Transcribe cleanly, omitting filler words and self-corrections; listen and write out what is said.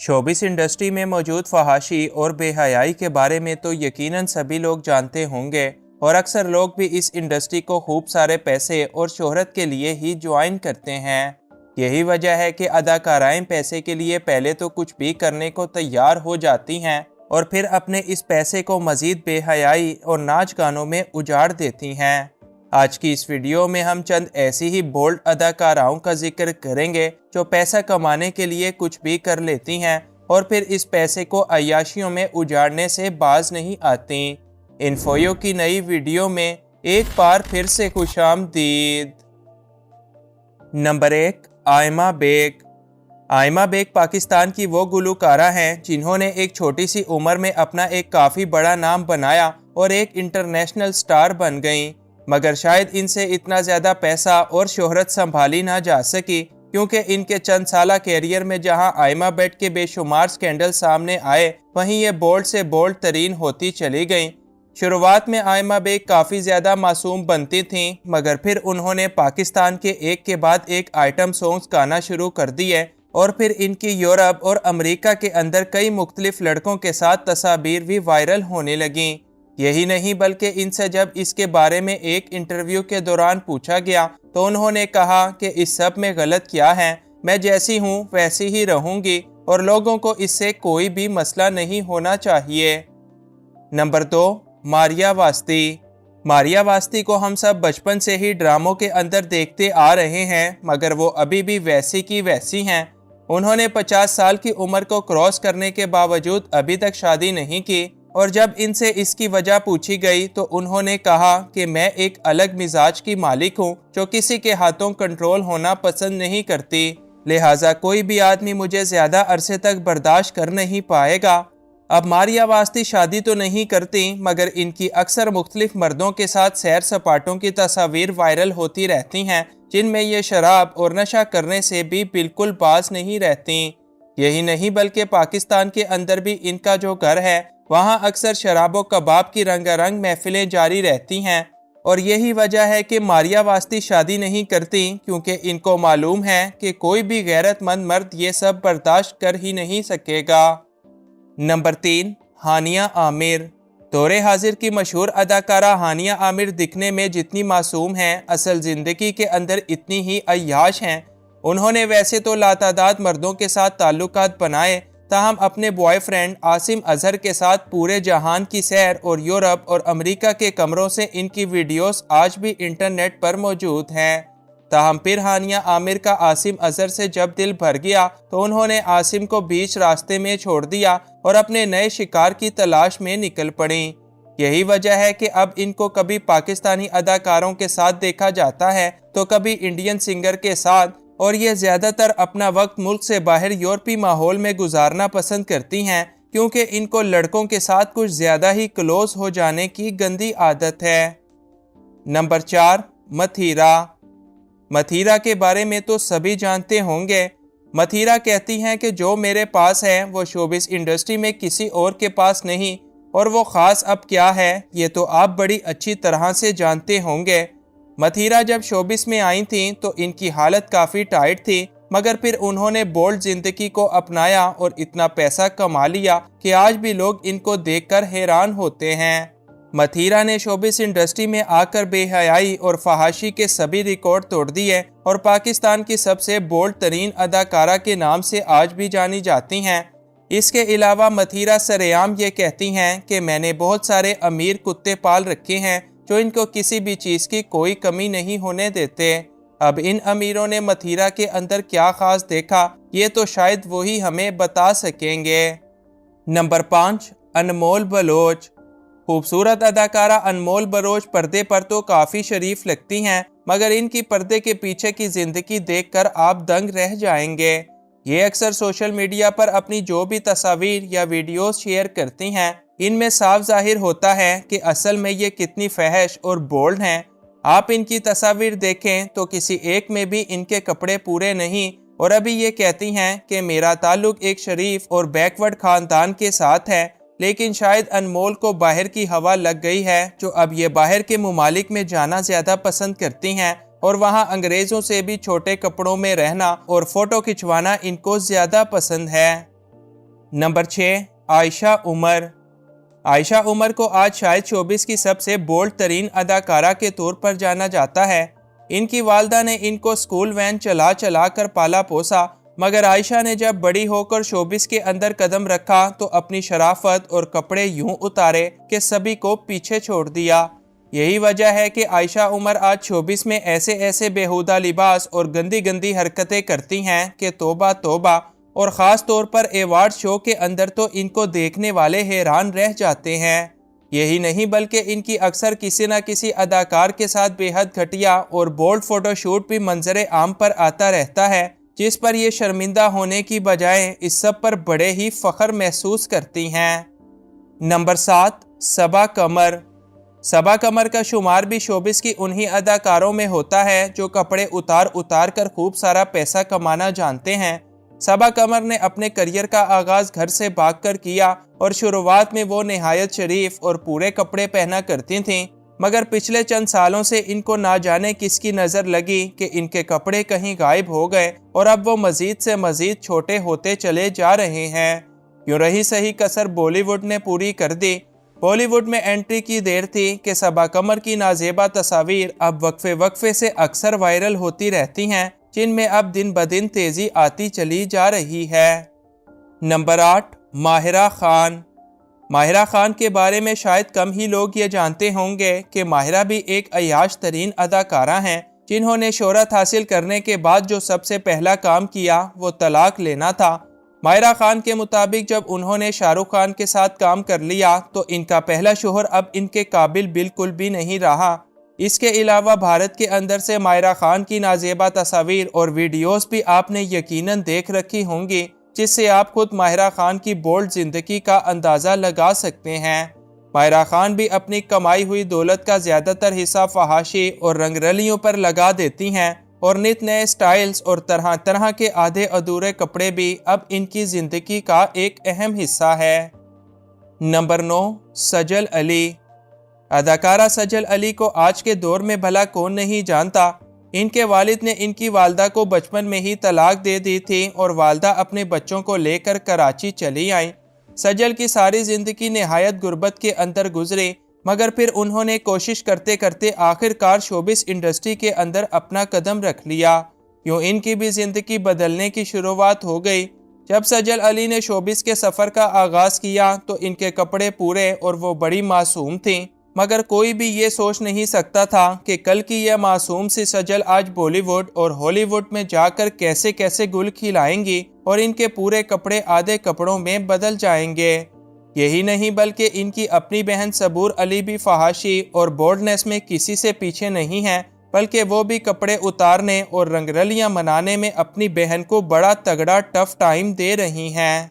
Showbiz industry में मौजूद फहाशी और बेहयाई के बारे में तो यकीनन सभी लोग जानते होंगे और अक्सर लोग भी इस इंडस्ट्री को खूब सारे पैसे और शोहरत के लिए ही ज्वाइन करते हैं। यही वजह है कि अदाकाराएं पैसे के लिए पहले तो कुछ भी करने को तैयार हो जाती हैं और फिर अपने इस पैसे को मज़ीद बेहयाई और नाच गानों में उजाड़ देती हैं। आज की इस वीडियो में हम चंद ऐसी ही बोल्ड अदाकाराओं का जिक्र करेंगे जो पैसा कमाने के लिए कुछ भी कर लेती हैं और फिर इस पैसे को अय्याशियों में उजाड़ने से बाज नहीं आती। इन्फोयो की नई वीडियो में एक बार फिर से खुशामदीद। नंबर 1, आयमा बेग। आयमा बेग पाकिस्तान की वो गुलकारा हैं जिन्होंने एक छोटी सी उम्र में अपना एक काफ़ी बड़ा नाम बनाया और एक इंटरनेशनल स्टार बन गईं। मगर शायद इनसे इतना ज़्यादा पैसा और शोहरत संभाली ना जा सकी क्योंकि इनके चंद साला कैरियर में जहां आयमा बेग के बेशुमार स्कैंडल सामने आए वहीं ये बोल्ड से बोल्ड तरीन होती चली गईं। शुरुआत में आयमा बेग काफ़ी ज़्यादा मासूम बनती थीं मगर फिर उन्होंने पाकिस्तान के एक के बाद एक आइटम सॉन्ग्स गाना शुरू कर दिए और फिर इनकी यूरोप और अमेरिका के अंदर कई मुख्तलिफ लड़कों के साथ तस्वीर भी वायरल होने लगीं। यही नहीं बल्कि इनसे जब इसके बारे में एक इंटरव्यू के दौरान पूछा गया तो उन्होंने कहा कि इस सब में गलत क्या है, मैं जैसी हूँ वैसी ही रहूँगी और लोगों को इससे कोई भी मसला नहीं होना चाहिए। नंबर 2, मारिया वास्ती। मारिया वास्ती को हम सब बचपन से ही ड्रामों के अंदर देखते आ रहे हैं मगर वो अभी भी वैसी की वैसी हैं। उन्होंने 50 साल की उम्र को क्रॉस करने के बावजूद अभी तक शादी नहीं की और जब इनसे इसकी वजह पूछी गई तो उन्होंने कहा कि मैं एक अलग मिजाज की मालिक हूँ जो किसी के हाथों कंट्रोल होना पसंद नहीं करती, लिहाजा कोई भी आदमी मुझे ज़्यादा अरसे तक बर्दाश्त कर नहीं पाएगा। अब मारिया वास्ती शादी तो नहीं करती मगर इनकी अक्सर मुख्तलिफ मर्दों के साथ सैर सपाटों की तस्वीर वायरल होती रहती हैं जिनमें ये शराब और नशा करने से भी बिल्कुल बाज नहीं रहती। यही नहीं बल्कि पाकिस्तान के अंदर भी इनका जो घर है वहाँ अक्सर शराब व कबाब की रंगारंग महफिलें जारी रहती हैं और यही वजह है कि मारिया वास्ती शादी नहीं करती क्योंकि इनको मालूम है कि कोई भी गैरतमंद मर्द ये सब बर्दाश्त कर ही नहीं सकेगा। नंबर 3, हानिया आमिर। दौरे हाजिर की मशहूर अदाकारा हानिया आमिर दिखने में जितनी मासूम हैं असल ज़िंदगी के अंदर इतनी ही अय्याश हैं। उन्होंने वैसे तो लातादाद मर्दों के साथ ताल्लुकात बनाए ताहम अपने बॉयफ्रेंड आसिम अजहर के साथ पूरे जहान की सैर और यूरोप और अमेरिका के कमरों से इनकी वीडियोस आज भी इंटरनेट पर मौजूद हैं। ताहम फिर हानिया आमिर का आसिम अजहर से जब दिल भर गया तो उन्होंने आसिम को बीच रास्ते में छोड़ दिया और अपने नए शिकार की तलाश में निकल पड़ी। यही वजह है कि अब इनको कभी पाकिस्तानी अदाकारों के साथ देखा जाता है तो कभी इंडियन सिंगर के साथ और ये ज़्यादातर अपना वक्त मुल्क से बाहर यूरोपी माहौल में गुजारना पसंद करती हैं क्योंकि इनको लड़कों के साथ कुछ ज़्यादा ही क्लोज हो जाने की गंदी आदत है। नंबर 4, मथीरा। मथीरा के बारे में तो सभी जानते होंगे। मथीरा कहती हैं कि जो मेरे पास है वो शोबिस इंडस्ट्री में किसी और के पास नहीं और वो ख़ास अब क्या है ये तो आप बड़ी अच्छी तरह से जानते होंगे। मथीरा जब शोबिस में आई थी तो इनकी हालत काफ़ी टाइट थी मगर फिर उन्होंने बोल्ड ज़िंदगी को अपनाया और इतना पैसा कमा लिया कि आज भी लोग इनको देखकर हैरान होते हैं। मथीरा ने शोबिस इंडस्ट्री में आकर बेहयाई और फहाशी के सभी रिकॉर्ड तोड़ दिए और पाकिस्तान की सबसे बोल्ड तरीन अदाकारा के नाम से आज भी जानी जाती हैं। इसके अलावा मथीरा सरेआम ये कहती हैं कि मैंने बहुत सारे अमीर कुत्ते पाल रखे हैं जो इनको किसी भी चीज़ की कोई कमी नहीं होने देते। अब इन अमीरों ने मथीरा के अंदर क्या खास देखा ये तो शायद वही हमें बता सकेंगे। नंबर 5, अनमोल बलोच। खूबसूरत अदाकारा अनमोल बलोच पर्दे पर तो काफ़ी शरीफ लगती हैं मगर इनकी पर्दे के पीछे की ज़िंदगी देखकर आप दंग रह जाएंगे। ये अक्सर सोशल मीडिया पर अपनी जो भी तस्वीर या वीडियोस शेयर करती हैं इनमें साफ जाहिर होता है कि असल में ये कितनी फहश और बोल्ड हैं। आप इनकी तस्वीर देखें तो किसी एक में भी इनके कपड़े पूरे नहीं और अभी ये कहती हैं कि मेरा ताल्लुक एक शरीफ और बैकवर्ड ख़ानदान के साथ है, लेकिन शायद अनमोल को बाहर की हवा लग गई है जो अब ये बाहर के मुमालिक में जाना ज़्यादा पसंद करती हैं और वहाँ अंग्रेज़ों से भी छोटे कपड़ों में रहना और फ़ोटो खिंचवाना इनको ज़्यादा पसंद है। नंबर 6, आयशा उमर। आयशा उमर को आज शायद शोबिस की सबसे बोल्ड तरीन अदाकारा के तौर पर जाना जाता है। इनकी वालदा ने इनको स्कूल वैन चला चला कर पाला पोसा, मगर आयशा ने जब बड़ी होकर शोबिस के अंदर कदम रखा तो अपनी शराफत और कपड़े यूं उतारे कि सभी को पीछे छोड़ दिया। यही वजह है कि आयशा उमर आज शोबिस में ऐसे ऐसे बेहुदा लिबास और गंदी गंदी हरकतें करती हैं कि तौबा तौबा, और ख़ास तौर पर एवार्ड शो के अंदर तो इनको देखने वाले हैरान रह जाते हैं। यही नहीं बल्कि इनकी अक्सर किसी न किसी अदाकार के साथ बेहद घटिया और बोल्ड फोटोशूट भी मंजर आम पर आता रहता है, जिस पर ये शर्मिंदा होने की बजाय इस सब पर बड़े ही फ़ख्र महसूस करती हैं। नंबर 7, सबा कमर। सबा कमर का शुमार भी शोबिस की उन्हीं अदाकारों में होता है जो कपड़े उतार उतार कर खूब सारा पैसा कमाना जानते हैं। सबा कमर ने अपने करियर का आगाज़ घर से भागकर किया और शुरुआत में वो निहायत शरीफ और पूरे कपड़े पहना करती थीं, मगर पिछले चंद सालों से इनको ना जाने किसकी नज़र लगी कि इनके कपड़े कहीं गायब हो गए और अब वो मज़ीद से मज़ीद छोटे होते चले जा रहे हैं। यूँ रही सही कसर बॉलीवुड ने पूरी कर दी। बॉलीवुड में एंट्री की देर थी कि सबा कमर की नाजेबा तस्वीर अब वक्फे वक्फे से अक्सर वायरल होती रहती हैं, जिनमें अब दिन ब दिन तेज़ी आती चली जा रही है। नंबर 8, माहिरा खान। माहिरा खान के बारे में शायद कम ही लोग ये जानते होंगे कि माहिरा भी एक अय्याश तरीन अदाकारा हैं, जिन्होंने शोहरत हासिल करने के बाद जो सबसे पहला काम किया वो तलाक लेना था। माहिरा खान के मुताबिक जब उन्होंने शाहरुख खान के साथ काम कर लिया तो इनका पहला शोहर अब इनके काबिल बिल्कुल भी नहीं रहा। इसके अलावा भारत के अंदर से माहिरा खान की नाजेबा तस्वीर और वीडियोस भी आपने यकीनन देख रखी होंगी, जिससे आप खुद माहिरा खान की बोल्ड ज़िंदगी का अंदाज़ा लगा सकते हैं। माहिरा खान भी अपनी कमाई हुई दौलत का ज़्यादातर हिस्सा फहाशी और रंगरलियों पर लगा देती हैं, और नित नए स्टाइल्स और तरह तरह के आधे अधूरे कपड़े भी अब इनकी ज़िंदगी का एक अहम हिस्सा है। नंबर 9, सजल अली। अदाकारा सजल अली को आज के दौर में भला कौन नहीं जानता। इनके वालिद ने इनकी वालदा को बचपन में ही तलाक दे दी थी और वालदा अपने बच्चों को लेकर कराची चली आई। सजल की सारी ज़िंदगी निहायत गुर्बत के अंदर गुजरी, मगर फिर उन्होंने कोशिश करते करते आखिरकार शोबिस इंडस्ट्री के अंदर अपना कदम रख लिया। यूँ इनकी भी ज़िंदगी बदलने की शुरुआत हो गई। जब सजल अली ने शोबिस के सफ़र का आगाज़ किया तो इनके कपड़े पूरे और वो बड़ी मासूम थीं, मगर कोई भी ये सोच नहीं सकता था कि कल की यह मासूम सी सजल आज बॉलीवुड और हॉलीवुड में जाकर कैसे कैसे गुल खिलाएंगी और इनके पूरे कपड़े आधे कपड़ों में बदल जाएंगे। यही नहीं बल्कि इनकी अपनी बहन सबूर अली भी फहाशी और बोल्डनेस में किसी से पीछे नहीं है, बल्कि वो भी कपड़े उतारने और रंगरलियां मनाने में अपनी बहन को बड़ा तगड़ा टफ टाइम दे रही हैं।